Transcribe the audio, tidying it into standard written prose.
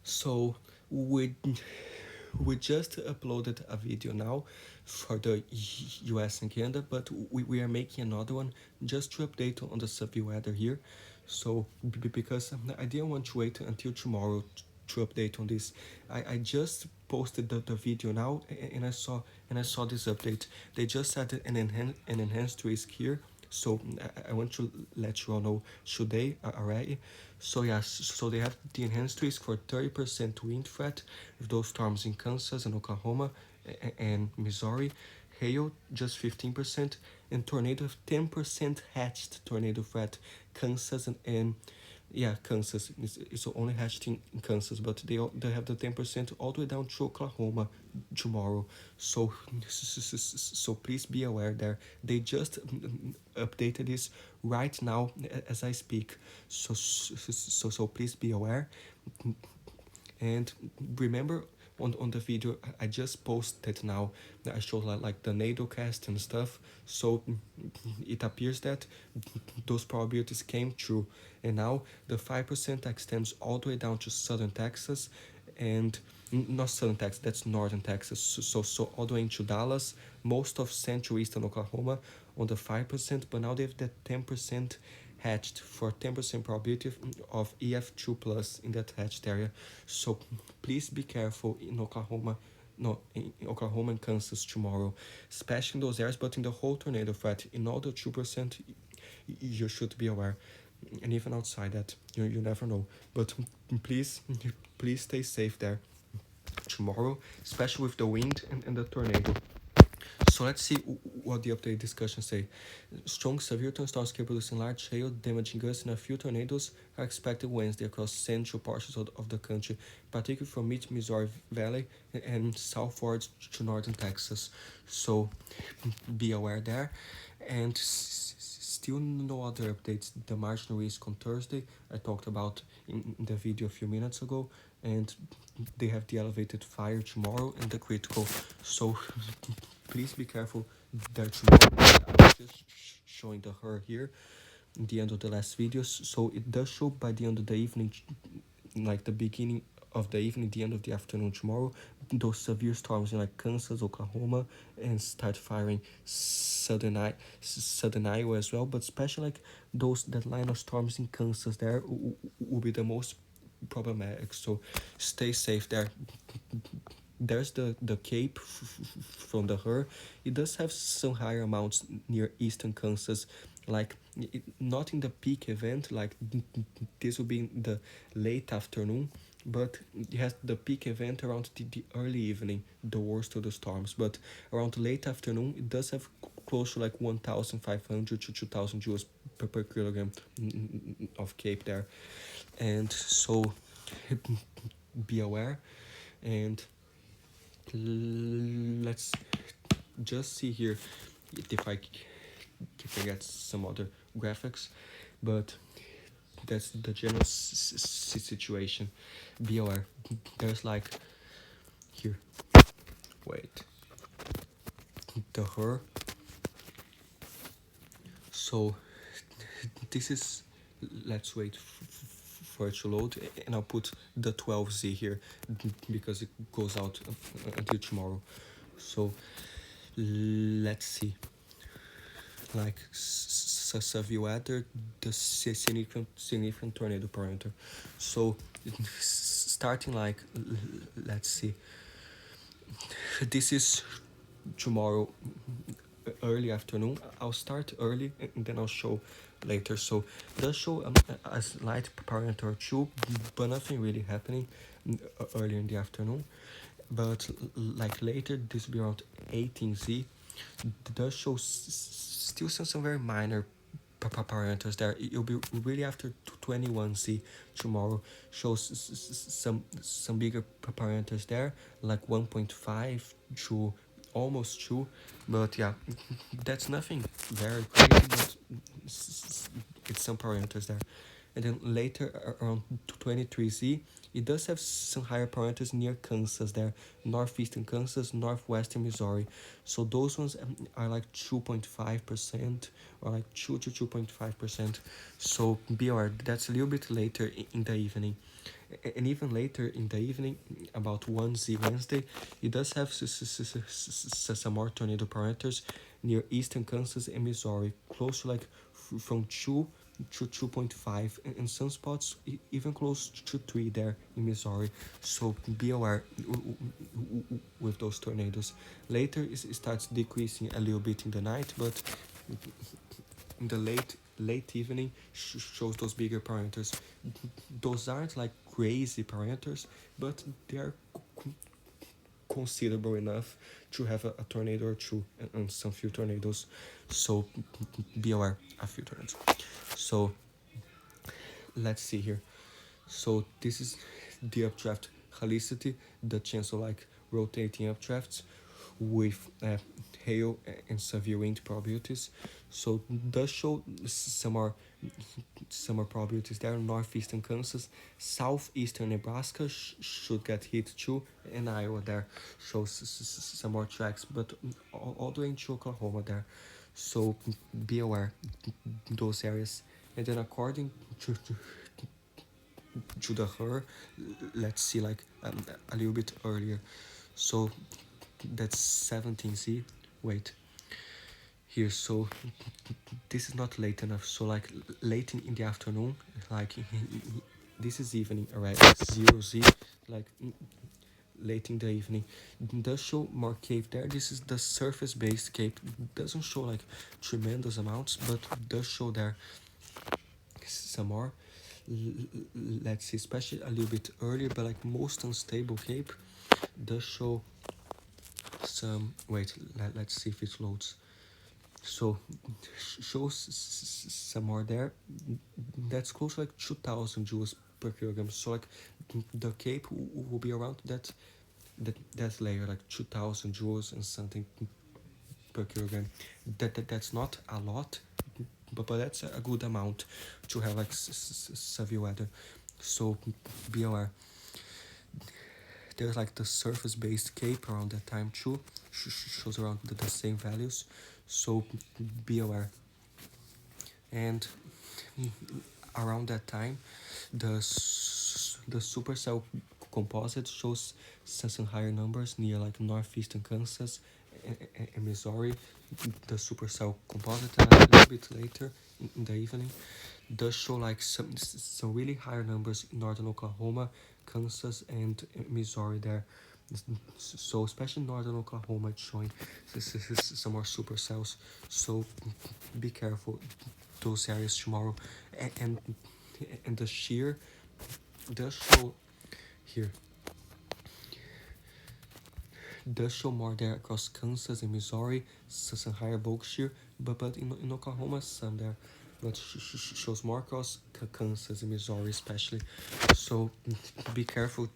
So we just uploaded a video now for the US and Canada, but we are making another one just to update on the severe weather here. So because I didn't want to wait until tomorrow to update on this. I just posted the video now, and I saw this update. They just added an enhanced risk here. So I want to let you all know today already. So yes, so they have the enhanced risk for 30% wind threat with those storms in Kansas and Oklahoma and Missouri. Hail just 15%, and tornado 10% hatched tornado threat. Kansas and yeah, Kansas. It's only hatched in Kansas, but they have the 10% all the way down to Oklahoma tomorrow. So please be aware there. They just updated this right now as I speak. So please be aware. And remember, on the video I just posted now, I showed like the NATO cast and stuff. So it appears that those probabilities came true, and now the 5% extends all the way down to southern Texas, and not southern Texas, that's northern Texas. So all the way into Dallas, most of central eastern Oklahoma on the 5%, but now they have that 10% hatched for 10% probability of EF2 plus in that hatched area. So please be careful in Oklahoma, no, in Oklahoma and Kansas tomorrow, especially in those areas, but in the whole tornado threat, in all the 2%, you should be aware. And even outside that, you never know. But please stay safe there tomorrow, especially with the wind and the tornado. So let's see what the update discussion say. Strong severe thunderstorms capable of large hail, damaging gusts, and a few tornadoes are expected Wednesday across central portions of the country, particularly from mid-Missouri Valley and southwards to northern Texas. So be aware there. And still no other updates. The marginal risk on Thursday, I talked about in the video a few minutes ago, and they have the elevated fire tomorrow and the critical. So please be careful there tomorrow. I was just showing the her here in the end of the last videos. So it does show by the end of the evening, like the beginning of the evening, the end of the afternoon tomorrow, those severe storms in like Kansas, Oklahoma, and start firing southern Iowa as well. But especially like those that line of storms in Kansas there will be the most problematic. So stay safe there. There's the Cape from the Her. It does have some higher amounts near eastern Kansas, like not in the peak event, like this will be in the late afternoon, but it has the peak event around the early evening, the worst of the storms. But around the late afternoon, it does have close to like 1,500 to 2,000 joules per kilogram of Cape there. And so be aware. And let's just see here if I get some other graphics, but that's the general situation. Be aware. There's like here, wait, the Her. So this is, let's wait for it to load, and I'll put the 12Z here because it goes out until tomorrow. So let's see, like severe weather, the significant tornado parameter. So starting like, let's see, this is tomorrow early afternoon. I'll start early and then I'll show later. So it does show a slight parameter or two, but nothing really happening earlier in the afternoon. But like later, this will be around 18Z. It does show still some very minor parameters there. It'll be really after 21Z tomorrow. Shows some bigger parameters there, like 1.5 to almost 2. But yeah, that's nothing very crazy, but it's some parameters there. And then later around 23Z, it does have some higher parameters near Kansas there, northeastern Kansas, northwestern Missouri. So those ones are like 2.5% or like 2 to 2.5%. So be aware, that's a little bit later in the evening. And even later in the evening, about 1Z Wednesday, it does have some more tornado parameters near eastern Kansas and Missouri, close to like from 2 to 2.5, and some spots even close to 3 there in Missouri. So be aware with those tornadoes. Later it starts decreasing a little bit in the night, but in the late evening shows those bigger parameters. Those aren't like crazy parameters, but they are considerable enough to have a tornado or two, and some few tornadoes. So be aware of few tornadoes. So let's see here. So this is the updraft helicity, the chance of like rotating updrafts with hail and severe wind probabilities. So does show some more probabilities there. Northeastern Kansas, southeastern Nebraska should get hit too, and Iowa there shows some more tracks, but all the way into Oklahoma there. So be aware those areas. And then according to the her, let's see like a little bit earlier. So that's 17Z. Wait, here. So this is not late enough. So like late in the afternoon, like this is evening already. 0Z, like late in the evening. Does show more cave there. This is the surface based cape. Doesn't show like tremendous amounts, but does show there some more. Let's see, especially a little bit earlier, but like most unstable cape does show some. Wait, let's see if it loads. So shows some more there. That's close to like 2,000 joules per kilogram. So like the cape will be around that layer, like 2,000 joules and something per kilogram. That's not a lot, but that's a good amount to have like severe weather. So be aware. There's like the surface based cape around that time too, shows around the same values. So be aware. And around that time, the supercell composite shows some higher numbers near like northeastern Kansas and Missouri. The supercell composite, and a little bit later in the evening does show like some really higher numbers in northern Oklahoma, Kansas, and Missouri there. So especially northern Oklahoma, it's showing some more supercells. So be careful those areas tomorrow. And the shear does show here, does show more there across Kansas and Missouri, some higher bulk shear, but in Oklahoma some there, but shows more across Kansas and Missouri especially. So be careful